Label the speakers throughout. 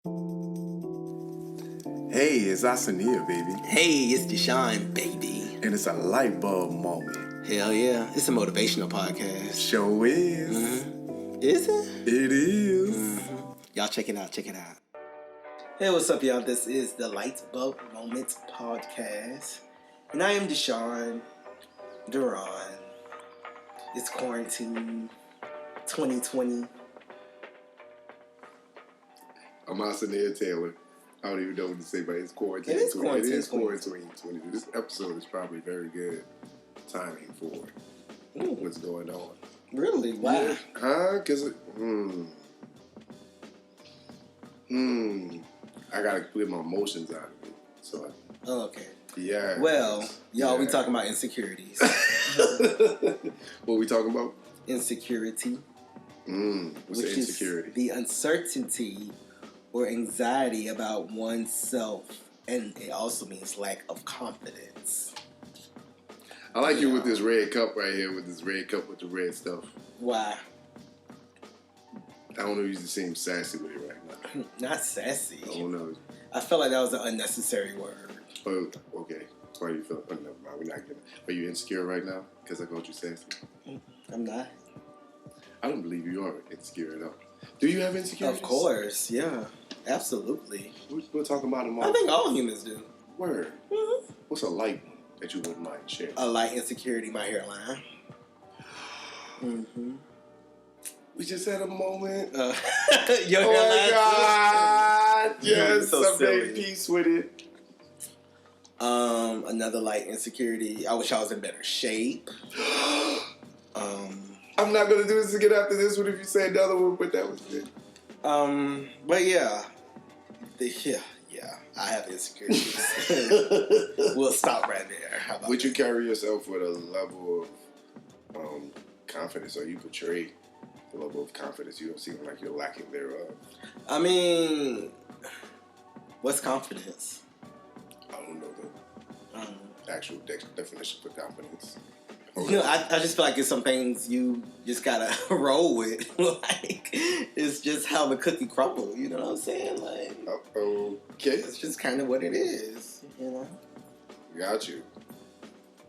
Speaker 1: Hey, it's Asania, baby.
Speaker 2: Hey, it's Deshaun, baby.
Speaker 1: And it's a Lite-Bulb moment.
Speaker 2: Hell yeah. It's a motivational podcast.
Speaker 1: Show is.
Speaker 2: Mm-hmm. Is it?
Speaker 1: It is.
Speaker 2: Mm-hmm. Y'all check it out. Check it out. Hey, what's up, y'all? This is the Lite-Bulb Moments podcast. And I am Deshaun Duran. It's quarantine 2020.
Speaker 1: I'm Asania Taylor. I don't even know what to say, but it's quarantine.
Speaker 2: It is quarantine.
Speaker 1: It is quarantine 20. This episode is probably very good timing for what's going on.
Speaker 2: Really? Why?
Speaker 1: Yeah. Huh? Because I got to clear my emotions out of it. So.
Speaker 2: Okay.
Speaker 1: Yeah.
Speaker 2: Well, y'all, we talking about insecurities.
Speaker 1: What we talking about?
Speaker 2: Insecurity.
Speaker 1: What's the insecurity?
Speaker 2: Is the uncertainty or anxiety about oneself, and it also means lack of confidence.
Speaker 1: I like you with this red cup right here, with this red cup with the red stuff.
Speaker 2: Why?
Speaker 1: I don't know, you just seem sassy with it right now.
Speaker 2: Not sassy.
Speaker 1: I don't know.
Speaker 2: I felt like that was an unnecessary word.
Speaker 1: Oh, okay. Why do you feel? Oh, never mind. We're not getting. Are you insecure right now? Because I called you sassy.
Speaker 2: I'm not.
Speaker 1: I don't believe you are insecure at all. Do you have insecurities?
Speaker 2: Of course, yeah, absolutely.
Speaker 1: We're talking about them all.
Speaker 2: I think all humans do.
Speaker 1: Word.
Speaker 2: Mm-hmm.
Speaker 1: What's a light one that you wouldn't mind sharing?
Speaker 2: A light insecurity, my hairline. Mm-hmm.
Speaker 1: We just had a moment.
Speaker 2: Your
Speaker 1: Oh my God! Yes,
Speaker 2: so
Speaker 1: I made peace with it.
Speaker 2: Another light insecurity. I wish I was in better shape.
Speaker 1: I'm not gonna do this again after this one if you say another one, but that was good.
Speaker 2: But yeah. I have insecurities. We'll stop right there.
Speaker 1: Would you carry yourself with a level of confidence, or you portray the level of confidence you don't seem like you're lacking thereof?
Speaker 2: I mean, what's confidence?
Speaker 1: I don't know the actual definition for confidence.
Speaker 2: You know, I just feel like it's some things you just gotta roll with. Like, it's just how the cookie crumble. You know what I'm saying? Like,
Speaker 1: okay,
Speaker 2: it's just kind of what it is. You know.
Speaker 1: Got you.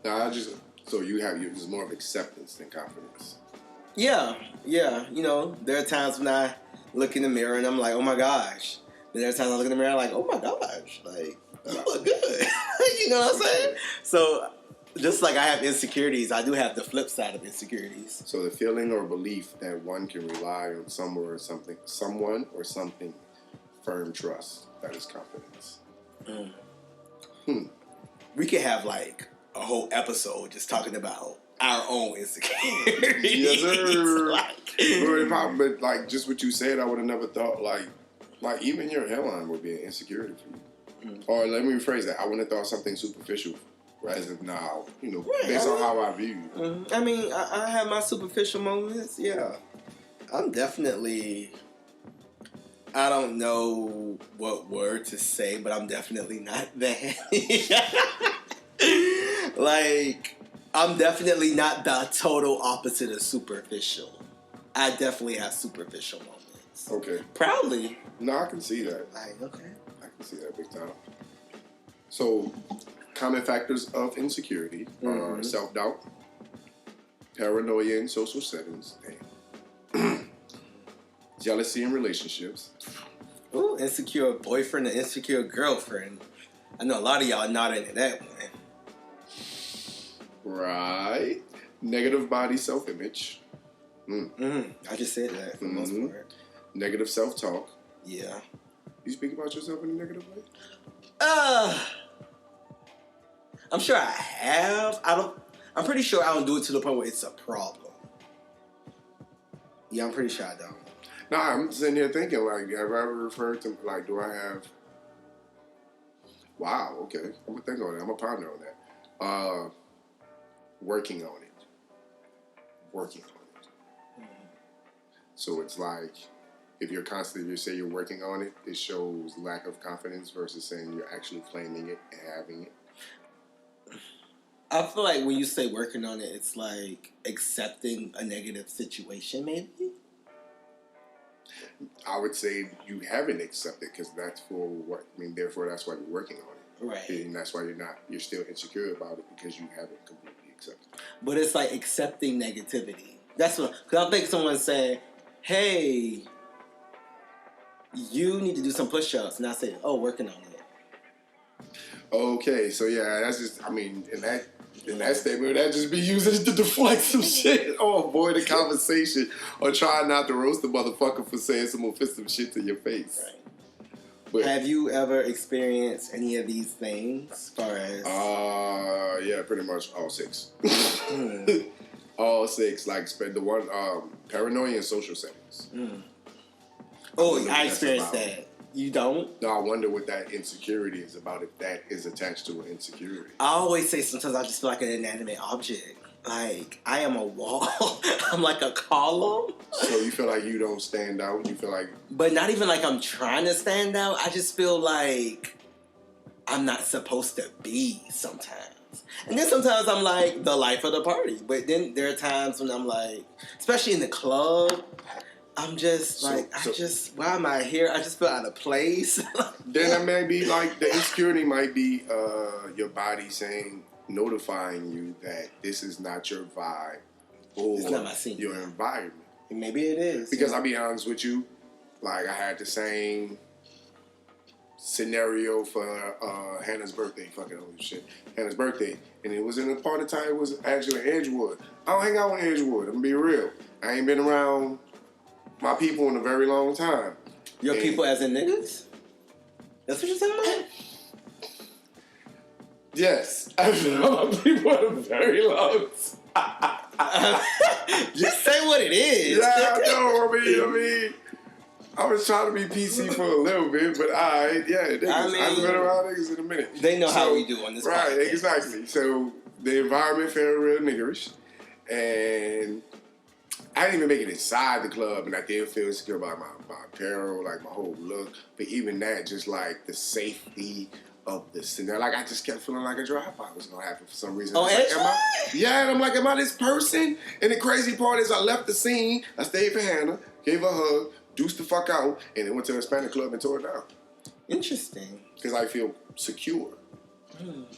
Speaker 1: Now, so you have there's more of acceptance than confidence.
Speaker 2: Yeah. You know, there are times when I look in the mirror and I'm like, oh my gosh. Then there are times I look in the mirror and I'm like, oh my gosh, like you look good. You know what I'm saying? So. Just like I have insecurities, I do have the flip side of insecurities.
Speaker 1: So the feeling or belief that one can rely on someone or something firm trust, that is confidence.
Speaker 2: We could have like a whole episode just talking about our own insecurities.
Speaker 1: Yes, sir. But like just what you said, I would have never thought like even your hairline would be an insecurity for you. Or let me rephrase that. I wouldn't have thought something superficial. As of now, you know, based on how I view you.
Speaker 2: I mean, I have my superficial moments, yeah. I'm definitely, I don't know what word to say, but I'm definitely not that. Like, I'm definitely not the total opposite of superficial. I definitely have superficial moments.
Speaker 1: Okay.
Speaker 2: Proudly.
Speaker 1: No, I can see that.
Speaker 2: Okay.
Speaker 1: I can see that big time. So, common factors of insecurity are self-doubt, paranoia in social settings, jealousy in relationships.
Speaker 2: Ooh, insecure boyfriend and insecure girlfriend. I know a lot of y'all not into that one.
Speaker 1: Right. Negative body self-image.
Speaker 2: I just said that for the most part. Negative
Speaker 1: self-talk.
Speaker 2: Yeah.
Speaker 1: You speak about yourself in a negative way?
Speaker 2: I'm sure I have. I'm pretty sure I don't do it to the point where it's a problem. Yeah, I'm pretty sure I don't.
Speaker 1: No, I'm sitting here thinking, like, have I ever referred to, like, do I have... Wow, okay. I'm going to think on it. I'm going to ponder on that. Working on it. So it's like, if you say you're working on it, it shows lack of confidence versus saying you're actually claiming it and having it.
Speaker 2: I feel like when you say working on it, it's like accepting a negative situation, maybe?
Speaker 1: I would say you haven't accepted because that's for what I mean. Therefore, that's why you're working on it,
Speaker 2: Right.
Speaker 1: and that's why you're still insecure about it because you haven't completely accepted it.
Speaker 2: But it's like accepting negativity. That's what. Because I think someone said, "Hey, you need to do some push-ups," and I said, "Oh, working on it."
Speaker 1: Okay, so yeah, that's just. I mean, in that statement, that just be used to deflect some shit or avoid a conversation or try not to roast the motherfucker for saying some offensive shit to your face.
Speaker 2: Right.
Speaker 1: But,
Speaker 2: have you ever experienced any of these things as far as...
Speaker 1: yeah, pretty much all 6. All 6, like the one paranoia in social settings.
Speaker 2: Oh, I experienced that. You don't?
Speaker 1: No, I wonder what that insecurity is about, if that is attached to an insecurity.
Speaker 2: I always say sometimes I just feel like an inanimate object. Like, I am a wall. I'm like a column.
Speaker 1: So you feel like you don't stand out? You feel like...
Speaker 2: But not even like I'm trying to stand out. I just feel like I'm not supposed to be sometimes. And then sometimes I'm like the life of the party. But then there are times when I'm like, especially in the club, I'm just why am I here? I just feel out of place.
Speaker 1: Then it may be like the insecurity might be your body saying, notifying you that this is not your vibe or
Speaker 2: it's not my scene.
Speaker 1: Your environment.
Speaker 2: Maybe it is.
Speaker 1: Because I'll be honest with you, like I had the same scenario for Hannah's birthday. Fucking holy shit. Hannah's birthday. And it was in a part of time, it was actually in Edgewood. I don't hang out in Edgewood. I'm gonna be real. I ain't been around my people in a very long time.
Speaker 2: Your people as in niggas? That's what you're saying about?
Speaker 1: Yes. I've been around my people in a very long time.
Speaker 2: Just say what it is.
Speaker 1: Yeah, I know. I mean, I was trying to be PC for a little bit, but niggas. I've been around niggas in a minute.
Speaker 2: They know how we do on this podcast.
Speaker 1: Right, exactly. So the environment felt real niggerish, and I didn't even make it inside the club, and I did feel insecure about my apparel, like my whole look. But even that, just like the safety of the scenario, like I just kept feeling like a drive-by was gonna happen for some reason.
Speaker 2: Oh,
Speaker 1: and I'm like, am I this person? And the crazy part is, I left the scene. I stayed for Hannah, gave her a hug, deuced the fuck out, and then went to a Hispanic club and tore it down.
Speaker 2: Interesting.
Speaker 1: Because I feel secure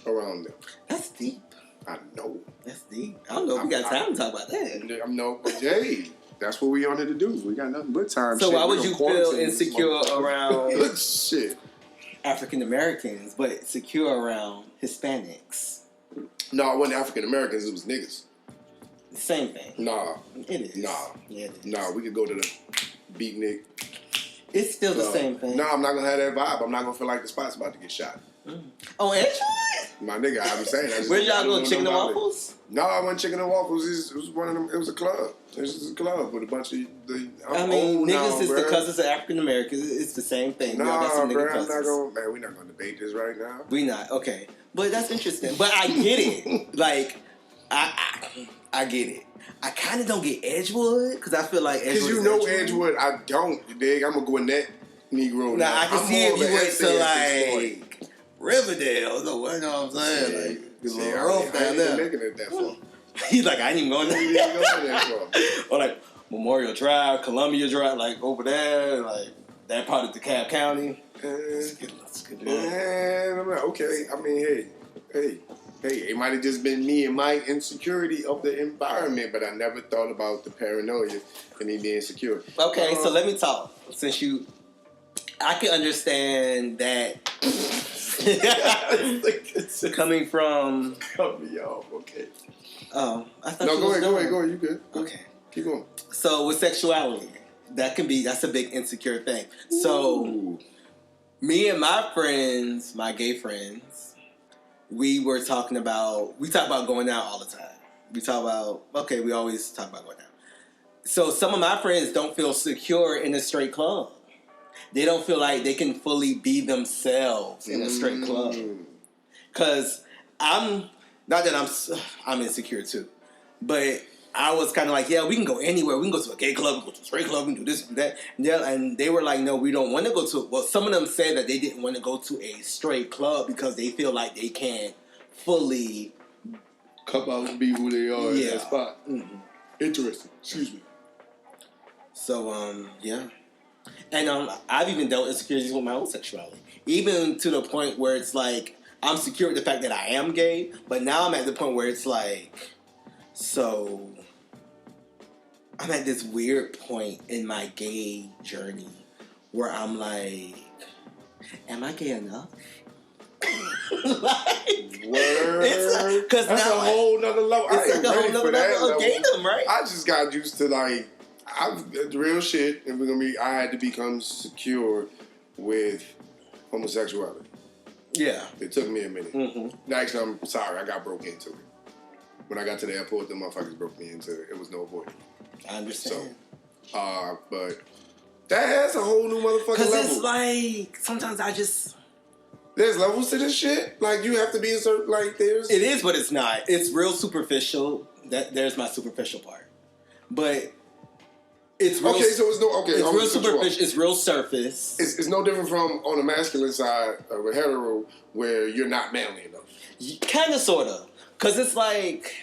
Speaker 1: around them.
Speaker 2: That's deep.
Speaker 1: I know.
Speaker 2: That's deep. I don't know if we got time to talk about that.
Speaker 1: No, but hey, that's what we on here to do. We got nothing but time.
Speaker 2: So why would you feel insecure around
Speaker 1: shit
Speaker 2: African Americans, but secure around Hispanics?
Speaker 1: No, it wasn't African Americans. It was niggas.
Speaker 2: Same thing.
Speaker 1: Nah.
Speaker 2: It is.
Speaker 1: Nah.
Speaker 2: Yeah, it is.
Speaker 1: Nah, we could go to the beatnik.
Speaker 2: It's still the same thing.
Speaker 1: No, I'm not going to have that vibe. I'm not going to feel like the spot's about to get shot.
Speaker 2: Oh, Andrew?
Speaker 1: My nigga, I'm saying.
Speaker 2: Where'd y'all go? Chicken and waffles?
Speaker 1: No, I wasn't chicken and waffles. It was one of them. It was a club. It was just a club with a bunch of.
Speaker 2: Niggas is the cousins of African Americans. It's the same thing.
Speaker 1: Nah,
Speaker 2: bro,
Speaker 1: I'm not going. Man, we're not going to debate this right now.
Speaker 2: We not. Okay, but that's interesting. But I get it. Like, I get it. I kind of don't get Edgewood because I feel like
Speaker 1: Edgewood. Because you know Edgewood, I don't. You dig? I'm a Gwinnett Negro.
Speaker 2: Now I can see if you went to like Riverdale. You know what I'm saying? Like, rough down there.
Speaker 1: Making it that far.
Speaker 2: He's like, I ain't even going there. Or like Memorial Drive, Columbia Drive, like over there, like that part of DeKalb County.
Speaker 1: Let's get okay. I mean, hey, it might have just been me and my insecurity of the environment, but I never thought about the paranoia and me being insecure.
Speaker 2: Okay, so let me talk. Since I can understand that coming from.
Speaker 1: Cut me off, okay.
Speaker 2: Oh, I thought
Speaker 1: no, go ahead. You good?
Speaker 2: Okay,
Speaker 1: keep going.
Speaker 2: So with sexuality, that's a big insecure thing. So me and my friends, my gay friends, we talk about going out all the time. We always talk about going out. So some of my friends don't feel secure in a straight club. They don't feel like they can fully be themselves in a straight club. Cause I'm insecure too, but I was kind of like, yeah, we can go anywhere. We can go to a gay club, we can go to a straight club, we can do this and that. And they were like, no, we don't want to go to. Well, some of them said that they didn't want to go to a straight club because they feel like they can't fully
Speaker 1: come out and be who they are in that spot.
Speaker 2: Mm-hmm.
Speaker 1: Interesting. Excuse me.
Speaker 2: So yeah. And I've even dealt with insecurities with my own sexuality. Even to the point where it's like, I'm secure with the fact that I am gay, but now I'm at the point where it's like, so I'm at this weird point in my gay journey where I'm like, am I gay enough? Like,
Speaker 1: word.
Speaker 2: Because
Speaker 1: that's
Speaker 2: now
Speaker 1: a whole nother level.
Speaker 2: It's like a whole nother level of gaydom, right?
Speaker 1: I just got used to like, the real shit, and I had to become secure with homosexuality.
Speaker 2: Yeah.
Speaker 1: It took me a minute.
Speaker 2: Mm-hmm.
Speaker 1: Actually, I'm sorry, I got broke into it. When I got to the airport, the motherfuckers broke me into it. It was no avoiding.
Speaker 2: I understand.
Speaker 1: So, but that's a whole new motherfucking level.
Speaker 2: Because it's like, sometimes I just...
Speaker 1: There's levels to this shit? Like, you have to be a certain, like, there's...
Speaker 2: It is, but it's not. It's real superficial. There's my superficial part. But it's real...
Speaker 1: Okay, so it's no... Okay,
Speaker 2: it's real superficial. It's real surface.
Speaker 1: It's no different from on the masculine side of a hetero where you're not manly enough.
Speaker 2: Kind of, sort of. Because it's like...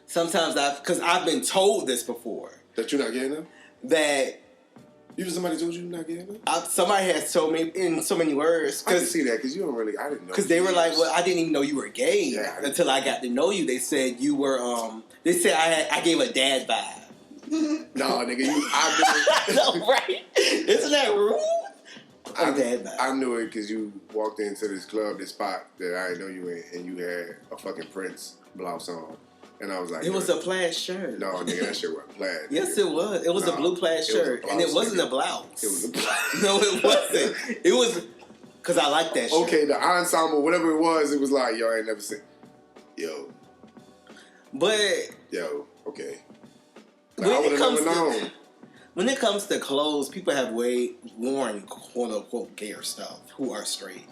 Speaker 2: Sometimes because I've been told this before.
Speaker 1: That you're not gay enough?
Speaker 2: That...
Speaker 1: Somebody told you you're not gay enough?
Speaker 2: Somebody has told me in so many words.
Speaker 1: I can see that because you don't really... I didn't know.
Speaker 2: Because they were like, well, I didn't even know you were gay until I got to know you. They said you were... They said I gave a dad vibe.
Speaker 1: No, nigga, I
Speaker 2: know, right? Isn't that rude?
Speaker 1: I knew it because you walked into this club, this spot that I didn't know you in, and you had a fucking Prince blouse on. And I was like...
Speaker 2: It was a plaid shirt.
Speaker 1: No, nigga, that shit wasn't plaid.
Speaker 2: Yes, it was. It was a blue plaid shirt. And it wasn't a blouse.
Speaker 1: It was a blouse.
Speaker 2: No, it wasn't. It was... Because I like that shit.
Speaker 1: Okay, the ensemble, whatever it was like, yo, I ain't never seen... Yo.
Speaker 2: But...
Speaker 1: Yo, okay.
Speaker 2: When it comes to clothes, people have worn quote-unquote gayer stuff who are straight.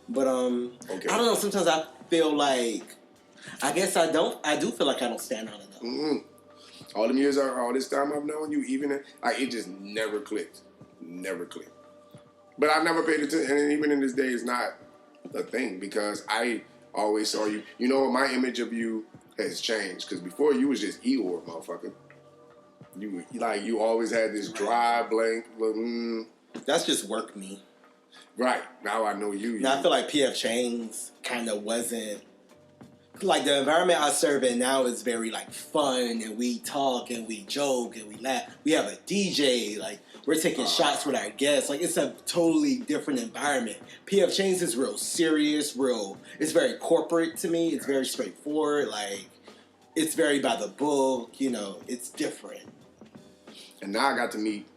Speaker 2: But,
Speaker 1: okay.
Speaker 2: I don't know, sometimes I feel like... I guess I do feel like I don't stand out enough.
Speaker 1: Mm-hmm. All this time I've known you, even it just never clicked. Never clicked. But I never paid attention, and even in this day, it's not a thing because I always saw you. You know, my image of you has changed because before you was just Eeyore, motherfucker. You always had this dry, blank.
Speaker 2: That's just work me.
Speaker 1: Right. Now I know you.
Speaker 2: Now I feel like PF Chang's kind of wasn't. Like, the environment I serve in now is very, like, fun, and we talk, and we joke, and we laugh. We have a DJ, like, we're taking shots with our guests. Like, it's a totally different environment. PF Chang's is real serious, it's very corporate to me. It's very straightforward. Like, it's very by the book, it's different.
Speaker 1: And now I got to meet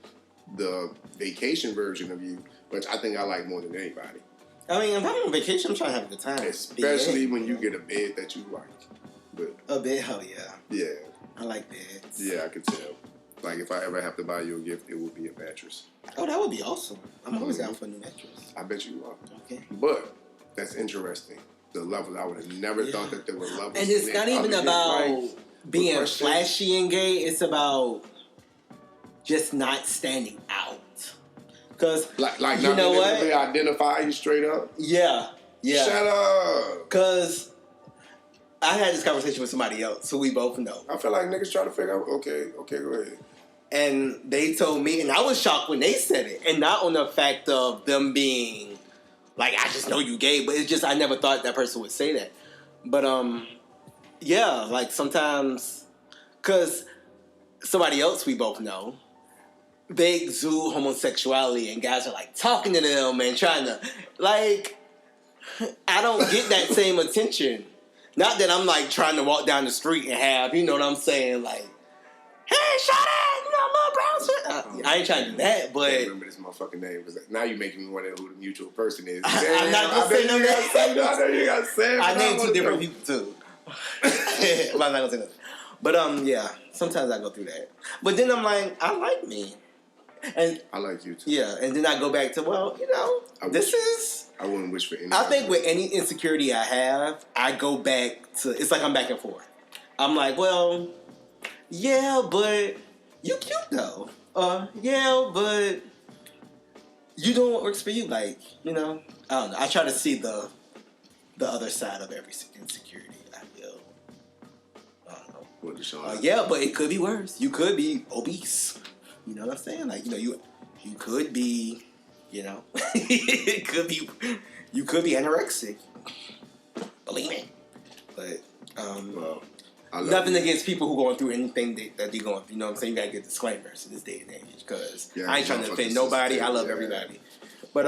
Speaker 1: the vacation version of you, which I think I like more than anybody.
Speaker 2: I mean, if I'm on vacation, I'm trying to have a good time.
Speaker 1: Especially when you get a bed that you like. But
Speaker 2: a bed? Hell yeah.
Speaker 1: Yeah.
Speaker 2: I like beds.
Speaker 1: Yeah, I could tell. Like, if I ever have to buy you a gift, it would be a mattress.
Speaker 2: Oh, that would be awesome. I'm always down for a new mattress.
Speaker 1: I bet you are.
Speaker 2: Okay.
Speaker 1: But that's interesting. The levels, I would have never thought that there were levels.
Speaker 2: And it's not even about being flashy and gay. It's about just not standing out. Because,
Speaker 1: like you know what? They identify you straight up?
Speaker 2: Yeah.
Speaker 1: Shut up.
Speaker 2: Because I had this conversation with somebody else who we both know.
Speaker 1: I feel like niggas try to figure out, okay, go ahead.
Speaker 2: And they told me, and I was shocked when they said it. And not on the fact of them being, like, I just know you gay, but it's just I never thought that person would say that. But, yeah, like sometimes, because somebody else we both know, they exude homosexuality and guys are like talking to them and trying to, like, I don't get that same attention. Not that I'm like trying to walk down the street and have, you know what I'm saying, like, hey, shut up, I love brown shit. I ain't trying to do that, but...
Speaker 1: I remember this motherfucking name. Now you're making me wonder who the mutual person is.
Speaker 2: I'm not going to say no names.
Speaker 1: I know you got to say it.
Speaker 2: I named two different people, too. I'm not going to say nothing. But, yeah, sometimes I go through that. But then I'm like, I like me. And
Speaker 1: I like you too.
Speaker 2: Yeah, and then I go back to, well,
Speaker 1: I wouldn't wish for anything.
Speaker 2: I think with any insecurity I have, I go back to, it's like I'm back and forth. I'm like, well, yeah, but you cute though. Yeah, but you doing what works for you. Like, I don't know. I try to see the other side of every insecurity, I feel. I don't know.
Speaker 1: What,
Speaker 2: yeah, but it could be worse. You could be obese. You know what I'm saying? Like, You could be, it could be, you could be anorexic. Believe me. But,
Speaker 1: Well,
Speaker 2: nothing against people who going through anything that they going through. You know what I'm saying? You gotta get disclaimers in this day and age because I ain't trying to offend nobody. I love everybody. But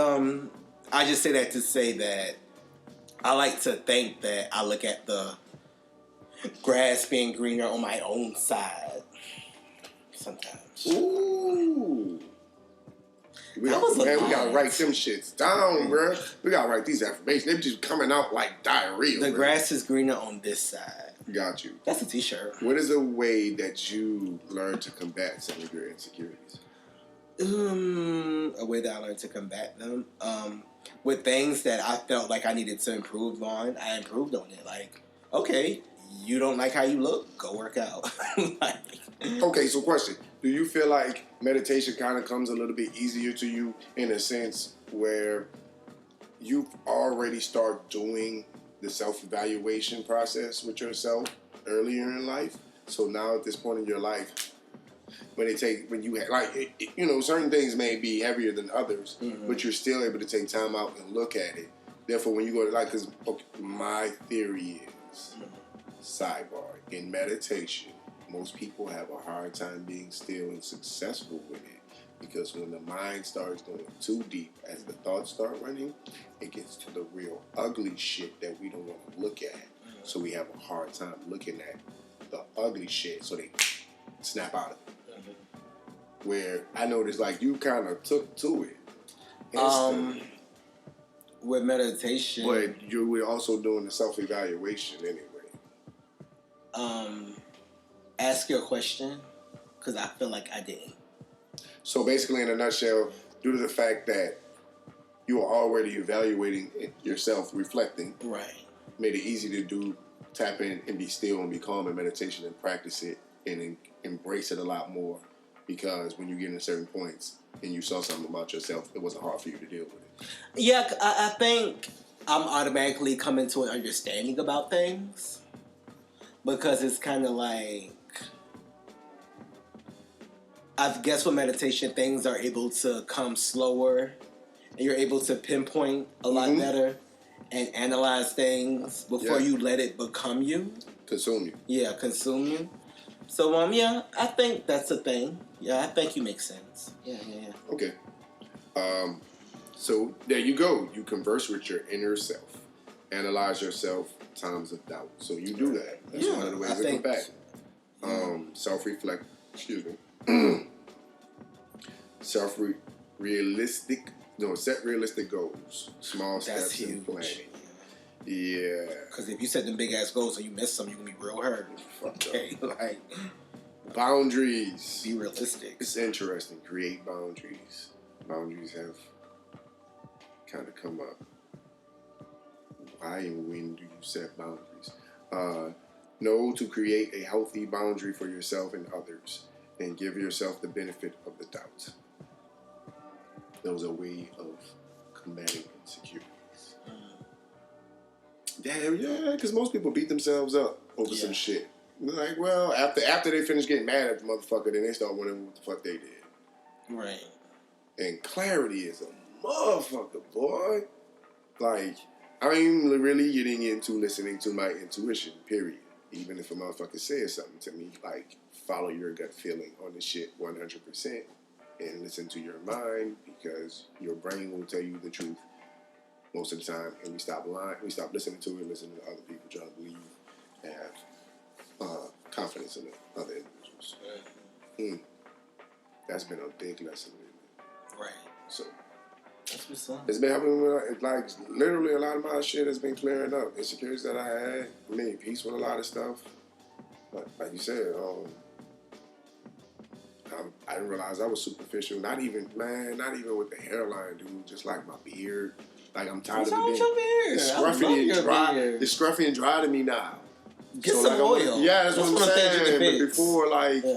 Speaker 2: I just say that to say that I like to think that I look at the grass being greener on my own side sometimes.
Speaker 1: Ooh. We gotta write them shits down, bro. We gotta write these affirmations. They just coming out like diarrhea.
Speaker 2: The grass is greener on this side.
Speaker 1: Got you.
Speaker 2: That's a t-shirt.
Speaker 1: What is a way that you learn to combat some of your insecurities?
Speaker 2: A way that I learned to combat them. With things that I felt like I needed to improve on, I improved on it. Like, okay, you don't like how you look, go work out.
Speaker 1: Okay, so question. Do you feel like meditation kind of comes a little bit easier to you in a sense where you've already started doing the self-evaluation process with yourself earlier in life? So now at this point in your life, certain things may be heavier than others, but you're still able to take time out and look at it. Therefore, when you go to because my theory is, sidebar, in meditation, most people have a hard time being still and successful with it because when the mind starts going too deep, as the thoughts start running, it gets to the real ugly shit that we don't want to look at. So we have a hard time looking at the ugly shit, so they snap out of it. Where I noticed, like, you kind of took to it.
Speaker 2: With meditation.
Speaker 1: But you were also doing the self-evaluation anyway.
Speaker 2: Ask your question, because I feel like I didn't. So
Speaker 1: basically, in a nutshell, due to the fact that you are already evaluating yourself, reflecting,
Speaker 2: right,
Speaker 1: made it easy to tap in and be still and be calm in meditation and practice it and embrace it a lot more. Because when you get in certain points and you saw something about yourself, it wasn't hard for you to deal with it.
Speaker 2: Yeah, I think I'm automatically coming to an understanding about things. Because it's kind of like, I guess with meditation, things are able to come slower. And you're able to pinpoint a lot better and analyze things before you let it become you.
Speaker 1: Consume you.
Speaker 2: Yeah, consume you. So, I think that's a thing. Yeah, I think you make sense. Yeah.
Speaker 1: Okay. So, there you go. You converse with your inner self. Analyze yourself, times of doubt. So, you do that. That's one of the ways to combat. Self-reflect. Excuse me. Set realistic goals. Small steps in planning. Yeah.
Speaker 2: Because if you set them big ass goals and you miss some, you're going to be real hurt. Okay, like...
Speaker 1: Boundaries.
Speaker 2: Be realistic.
Speaker 1: It's interesting. Create boundaries. Boundaries have kind of come up. Why and when do you set boundaries? Know to create a healthy boundary for yourself and others and give yourself the benefit of the doubt. Those are a way of combating insecurities. Yeah, because most people beat themselves up over some shit. Like, well, after they finish getting mad at the motherfucker, then they start wondering what the fuck they did.
Speaker 2: Right.
Speaker 1: And clarity is a motherfucker, boy. Like, I'm really getting into listening to my intuition, period. Even if a motherfucker says something to me, like, follow your gut feeling on the shit 100% and listen to your mind because your brain will tell you the truth most of the time, and we stop lying. We stop listening to it, listening to other people, trying to believe and have confidence in the other individuals. That's been a big lesson lately.
Speaker 2: Right.
Speaker 1: So
Speaker 2: that's what's up.
Speaker 1: It's been helping me. Like literally, a lot of my shit has been clearing up. Insecurities that I had, made peace with a lot of stuff. But like you said, I didn't realize I was superficial. Not even with the hairline, dude. Just like my beard. Like I'm tired of it. It's scruffy and dry. It's scruffy and dry to me now.
Speaker 2: Get some oil.
Speaker 1: Yeah, that's what I'm saying. But before,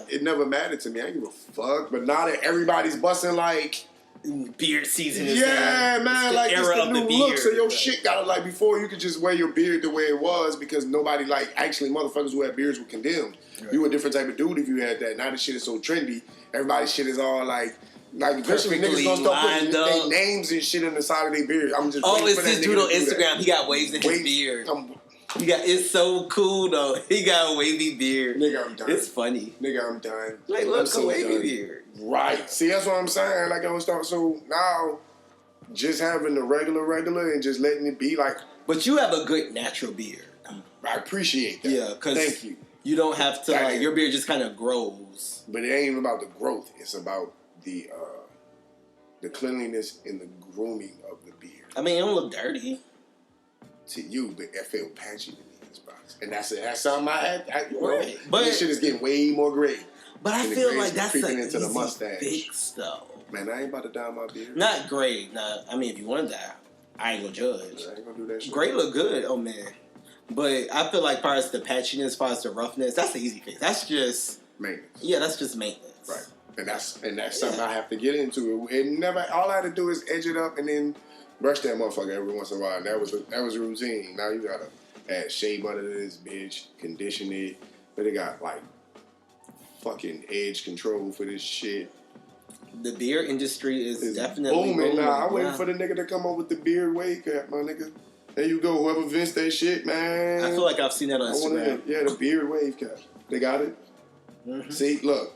Speaker 1: it never mattered to me. I didn't give a fuck. But now that everybody's busting,
Speaker 2: beard season is
Speaker 1: man, it's the new look. So your shit gotta, before you could just wear your beard the way it was because nobody, actually motherfuckers who had beards were condemned. Right. You were a different type of dude if you had that. Now the shit is so trendy. Everybody's shit is all, Like eventually niggas gonna start putting their names and shit in the side of their beard. I'm just
Speaker 2: it's this dude on Instagram. He got waves in his beard. It's so cool though. He got a wavy beard.
Speaker 1: Nigga, I'm done.
Speaker 2: It's funny.
Speaker 1: Nigga, I'm done.
Speaker 2: Like, look, a wavy beard.
Speaker 1: Right. See, that's what I'm saying. Like, I was talking. So now, just having the regular and just letting it be like.
Speaker 2: But you have a good natural beard.
Speaker 1: I appreciate that.
Speaker 2: Yeah, because
Speaker 1: thank you.
Speaker 2: You don't have to like your beard just kind of grows.
Speaker 1: But it ain't even about the growth. It's about the cleanliness and the grooming of the beard.
Speaker 2: I mean, it don't look dirty
Speaker 1: to you, but it feel patchy to me in this box, and that's something I had.
Speaker 2: Right. But
Speaker 1: this shit is getting way more gray.
Speaker 2: But I feel like that's
Speaker 1: creeping
Speaker 2: an
Speaker 1: into the
Speaker 2: easy
Speaker 1: mustache.
Speaker 2: fix, though.
Speaker 1: Man, I ain't about to dye my beard.
Speaker 2: Not gray. Nah, I mean, if you want to dye, I ain't gonna judge.
Speaker 1: I ain't gonna do that shit.
Speaker 2: Gray look good, oh man. But I feel like, as far as the patchiness, as far as the roughness, that's the easy fix. That's just
Speaker 1: maintenance.
Speaker 2: Yeah, that's just maintenance.
Speaker 1: Right. And that's something I have to get into. It never. All I had to do is edge it up and then brush that motherfucker every once in a while. And that was routine. Now you gotta add shea butter to this bitch, condition it, but it got like fucking edge control for this shit.
Speaker 2: The beard industry is definitely
Speaker 1: booming. Nah, I'm waiting for the nigga to come up with the beard wave cap, my nigga. There you go. Whoever invents that shit, man.
Speaker 2: I feel like I've seen that on Instagram.
Speaker 1: The beard wave cap. They got it. Mm-hmm. See, look.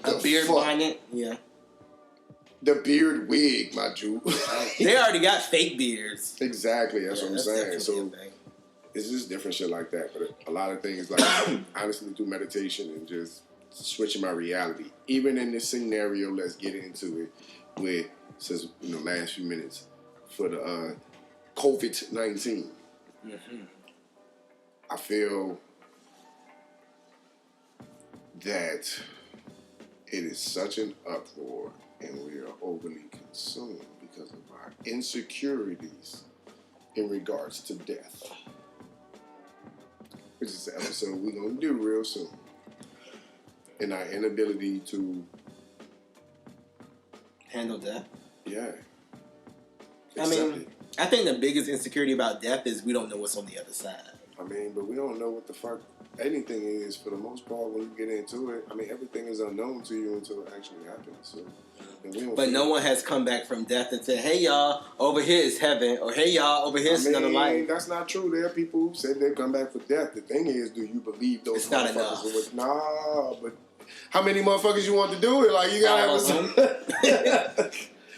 Speaker 2: A beard bonnet, yeah.
Speaker 1: The beard wig, my Jew.
Speaker 2: They already got fake beards.
Speaker 1: Exactly, that's what I'm saying. So it's just different shit like that. But a lot of things, like honestly, through meditation and just switching my reality. Even in this scenario, let's get into it with since last few minutes for the COVID-19. Mm-hmm. I feel that it is such an uproar and we are overly consumed because of our insecurities in regards to death. Which is the episode we're going to do real soon. And our inability to
Speaker 2: handle death?
Speaker 1: Yeah.
Speaker 2: I mean, I think the biggest insecurity about death is we don't know what's on the other side.
Speaker 1: I mean, but we don't know what the fuck anything is for the most part when you get into it. I mean, everything is unknown to you until it actually happens. So,
Speaker 2: but no one has come back from death and said, "Hey y'all, over here is heaven," or "Hey y'all, over here is another life."
Speaker 1: That's not true. There are people who said they come back for death. The thing is, do you believe those
Speaker 2: it's not enough.
Speaker 1: Nah, but how many motherfuckers you want to do it? Like you gotta have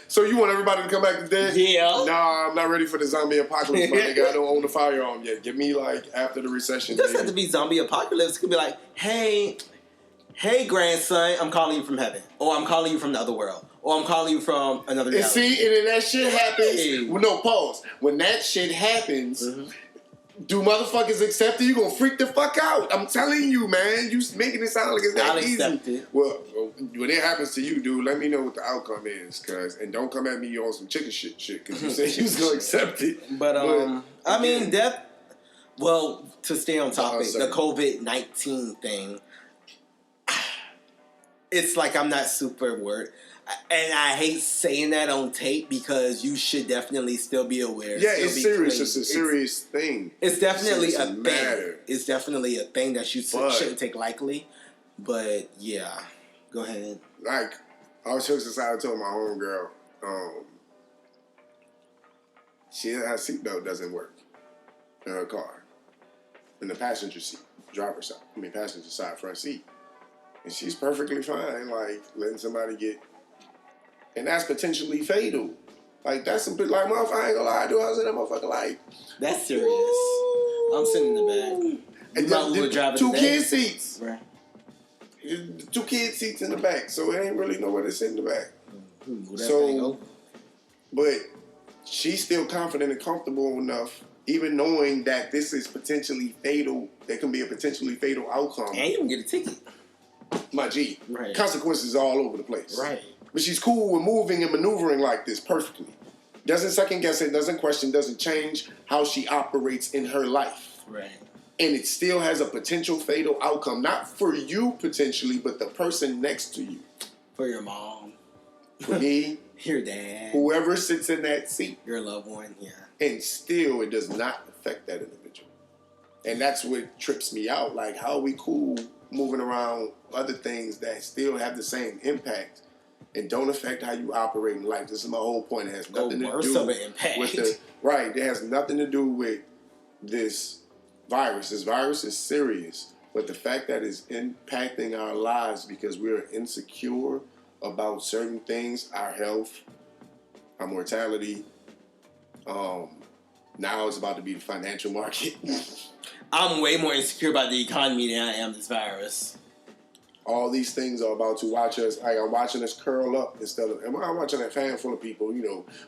Speaker 1: So you want everybody to come back to death?
Speaker 2: Yeah.
Speaker 1: Nah, I'm not ready for the zombie apocalypse, my nigga. I don't own the firearm yet. Give me like after the recession.
Speaker 2: It doesn't have to be zombie apocalypse. It could be like, hey grandson, I'm calling you from heaven. Or I'm calling you from the other world. Or I'm calling you from another galaxy.
Speaker 1: See, and then that shit happens. Well, no, pause. When that shit happens, do motherfuckers accept it? You gonna freak the fuck out. I'm telling you, man. You making it sound like it's that easy.
Speaker 2: I'll accept it.
Speaker 1: Well, when it happens to you, dude, let me know what the outcome is, and don't come at me on some chicken shit, because you said you was gonna accept it.
Speaker 2: But I mean, death. Well, to stay on topic, the COVID-19 thing. It's like I'm not super worried. And I hate saying that on tape because you should definitely still be aware.
Speaker 1: Yeah, it's serious. It's a serious thing.
Speaker 2: It's definitely a thing. It's definitely a thing that you shouldn't take lightly. But yeah, go ahead.
Speaker 1: Like, I was just decided to tell my homegirl, her seatbelt doesn't work in her car. In the passenger seat, passenger side front seat. And she's perfectly fine, like, letting somebody get... And that's potentially fatal. Like, that's some... Like, motherfucker, I ain't gonna lie, dude. I was in that motherfucker, like...
Speaker 2: That's serious. Woo! I'm sitting in the back.
Speaker 1: And two kid seats.
Speaker 2: Right.
Speaker 1: 2 kid seats in the back, so it ain't really nowhere to sit in the back. So, but she's still confident and comfortable enough, even knowing that this is potentially fatal, there can be a potentially fatal outcome.
Speaker 2: And you can get a ticket.
Speaker 1: My G.
Speaker 2: Right.
Speaker 1: Consequences all over the place.
Speaker 2: Right.
Speaker 1: But she's cool with moving and maneuvering like this perfectly. Doesn't second guess it, doesn't question, doesn't change how she operates in her life.
Speaker 2: Right.
Speaker 1: And it still has a potential fatal outcome. Not for you potentially, but the person next to you.
Speaker 2: For your mom.
Speaker 1: For me.
Speaker 2: Your dad.
Speaker 1: Whoever sits in that seat.
Speaker 2: Your loved one, yeah.
Speaker 1: And still it does not affect that individual. And that's what trips me out. Like, how are we cool moving around other things that still have the same impact and don't affect how you operate in life. This is my whole point. It has nothing to
Speaker 2: worse
Speaker 1: do
Speaker 2: of an impact.
Speaker 1: with the right. It has nothing to do with this virus. This virus is serious, but the fact that it's impacting our lives because we're insecure about certain things, our health, our mortality. Now it's about to be the financial market.
Speaker 2: I'm way more insecure about the economy than I am this virus.
Speaker 1: All these things are about to watch us. Like, I'm watching us curl up instead of. I'm watching a fan full of people,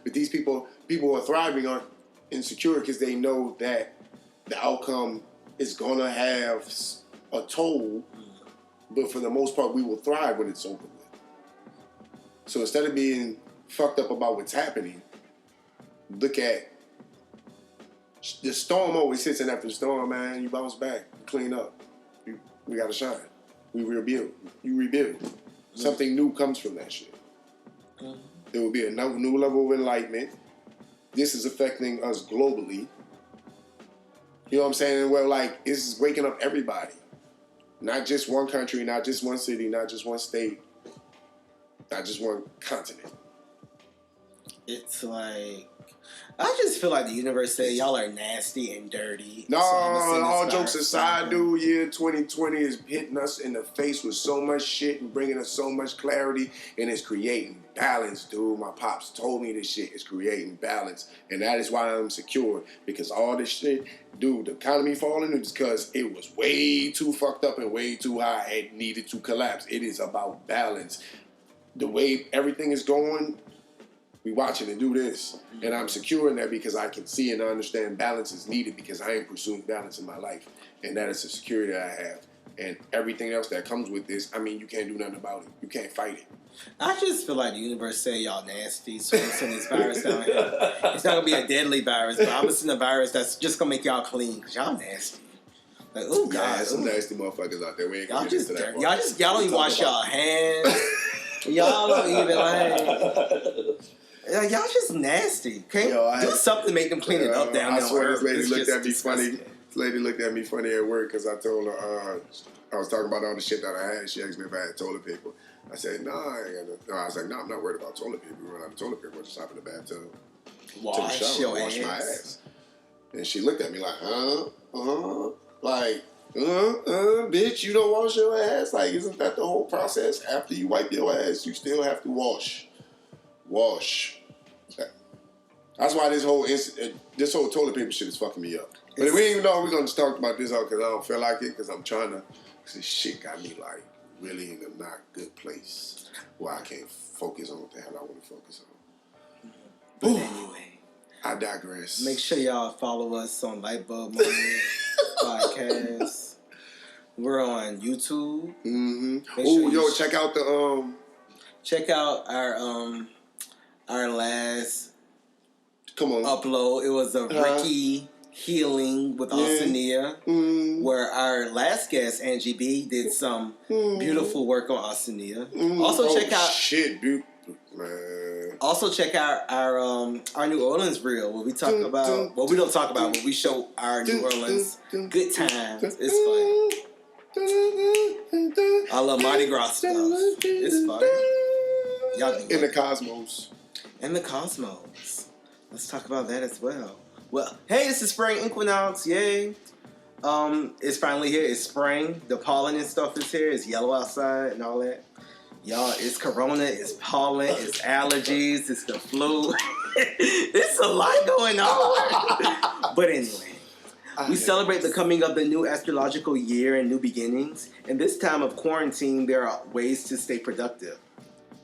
Speaker 1: But these people who are thriving are insecure because they know that the outcome is gonna have a toll. But for the most part, we will thrive when it's over with. So instead of being fucked up about what's happening, look at the storm. Always hits, and after the storm, man, you bounce back, clean up. We gotta shine. We rebuild. You rebuild. Something new comes from that shit. There will be a new level of enlightenment. This is affecting us globally. You know what I'm saying? Well, like, this is waking up everybody. Not just one country, not just one city, not just one state, not just one continent.
Speaker 2: It's like, I just feel like the universe said y'all are nasty and dirty.
Speaker 1: No,
Speaker 2: so
Speaker 1: all jokes aside, dude, year 2020 is hitting us in the face with so much shit and bringing us so much clarity, and it's creating balance, dude. My pops told me this shit is creating balance, and that is why I'm secure, because all this shit, dude, the economy falling is because it was way too fucked up and way too high. It needed to collapse. It is about balance. The way everything is going, we watching it do this. And I'm secure in that because I can see and understand balance is needed because I am pursuing balance in my life. And that is a security that I have. And everything else that comes with this, I mean, you can't do nothing about it. You can't fight it.
Speaker 2: I just feel like the universe said y'all nasty, so I'm sending this virus down here. It's not going to be a deadly virus, but I'm going to send a virus that's just going to make y'all clean because y'all nasty. Like, oh, God.
Speaker 1: There's some nasty motherfuckers out there. We ain't
Speaker 2: y'all
Speaker 1: gonna
Speaker 2: just
Speaker 1: get into that
Speaker 2: dirty. Y'all don't even wash y'all hands. Y'all don't even, like, y'all just nasty. Okay, do something to make them clean it up down there.
Speaker 1: I swear, this lady looked at me funny. This lady looked at me funny at work because I told her I was talking about all the shit that I had. She asked me if I had toilet paper. I said, no, I ain't got no. I was like, no, I'm not worried about toilet paper. We run out of toilet paper. We'll just hop in the bathtub,
Speaker 2: wash
Speaker 1: my ass. And she looked at me like, bitch, you don't wash your ass? Like, isn't that the whole process? After you wipe your ass, you still have to wash. That's why this whole toilet paper shit is fucking me up. But we ain't even know we're gonna just talk about this because I don't feel like it because I'm trying to. Cause this shit got me like really in a not good place where I can't focus on what the hell I want to focus on.
Speaker 2: But anyway,
Speaker 1: I digress.
Speaker 2: Make sure y'all follow us on Lite-Bulb Podcast. We're on YouTube.
Speaker 1: Check out the
Speaker 2: Check out our last upload. It was a Ricky healing with Austin-Nia, where our last guest, Angie B, did some beautiful work on Austin-Nia. Also check out man. Also check out our New Orleans reel where we talk about we don't talk about, but we show our New Orleans good times. It's fun. I love Mardi Gras stuff. It's fun. Y'all
Speaker 1: in the cosmos.
Speaker 2: In the cosmos. Let's talk about that as well. Well, hey, it's the spring equinox, yay. It's finally here. It's spring. The pollen and stuff is here. It's yellow outside and all that. Y'all, it's corona, it's pollen, it's allergies, it's the flu. It's a lot going on. But anyway, we celebrate the coming of the new astrological year and new beginnings. In this time of quarantine, there are ways to stay productive.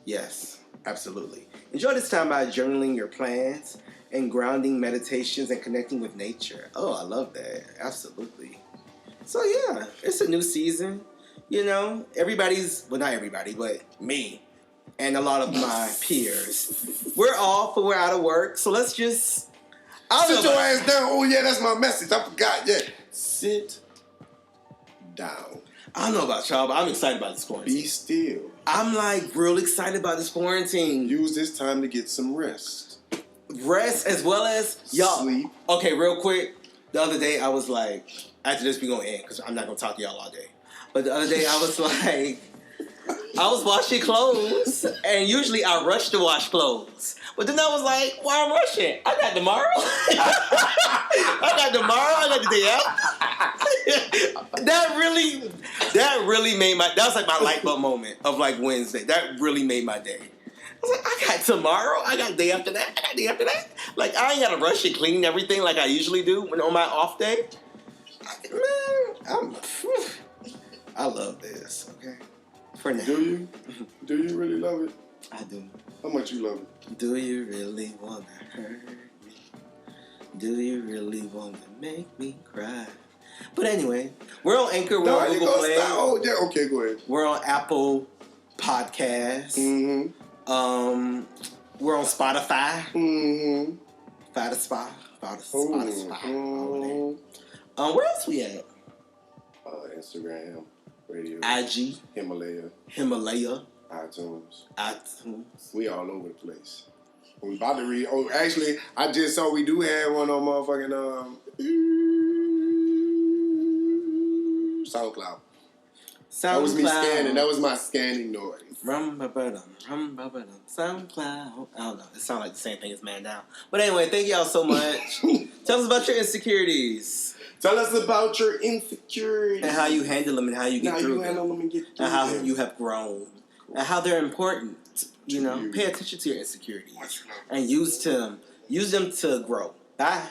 Speaker 2: Yes, absolutely. Enjoy this time by journaling your plans and grounding meditations and connecting with nature. Oh, I love that. Absolutely. So yeah, it's a new season. You know, not everybody, but me and a lot of my peers. We're off and we're out of work, so let's just...
Speaker 1: Sit your ass down. Oh yeah, that's my message. I forgot. Yeah. Sit down.
Speaker 2: I don't know about y'all, but I'm excited about this quarantine.
Speaker 1: Be still.
Speaker 2: I'm like real excited about this quarantine.
Speaker 1: Use this time to get some rest.
Speaker 2: Rest as well as y'all.
Speaker 1: Sleep.
Speaker 2: Okay, real quick. The other day I was like, after this we gonna end because I'm not gonna talk to y'all all day. But the other day I was like, I was washing clothes, and usually I rush to wash clothes. But then I was like, why I'm rushing? I got tomorrow. I got the day after. that really made that was like my light bulb moment of like Wednesday. That really made my day. I was like, I got tomorrow. I got day after that. I got day after that. Like, I ain't got to rush and clean everything like I usually do when on my off day. Man, I love this, okay? For now.
Speaker 1: Do you? Do you really love it?
Speaker 2: I do.
Speaker 1: How much you love it?
Speaker 2: Do you really want to hurt me? Do you really want to make me cry? But anyway, we're on Anchor. We're on Google Play.
Speaker 1: Oh, yeah. Okay, go ahead.
Speaker 2: We're on Apple Podcasts.
Speaker 1: Mm-hmm.
Speaker 2: We're on Spotify.
Speaker 1: Mm-hmm.
Speaker 2: Spotify.
Speaker 1: Mm-hmm.
Speaker 2: Where else we at?
Speaker 1: Instagram, radio,
Speaker 2: IG,
Speaker 1: Himalaya, iTunes. We all over the place. We about to read. Oh, actually, I just saw we do have one on motherfucking SoundCloud. That was me scanning. That was my scanning noise.
Speaker 2: SoundCloud. I don't know. It sounds like the same thing as Man Down. But anyway, thank y'all so much. Tell us about your insecurities.
Speaker 1: Tell us about your insecurities.
Speaker 2: And how you handle them and how you get through them. And how you have grown. And how they're important. You know, pay attention to your insecurities. And use them to grow. Bye.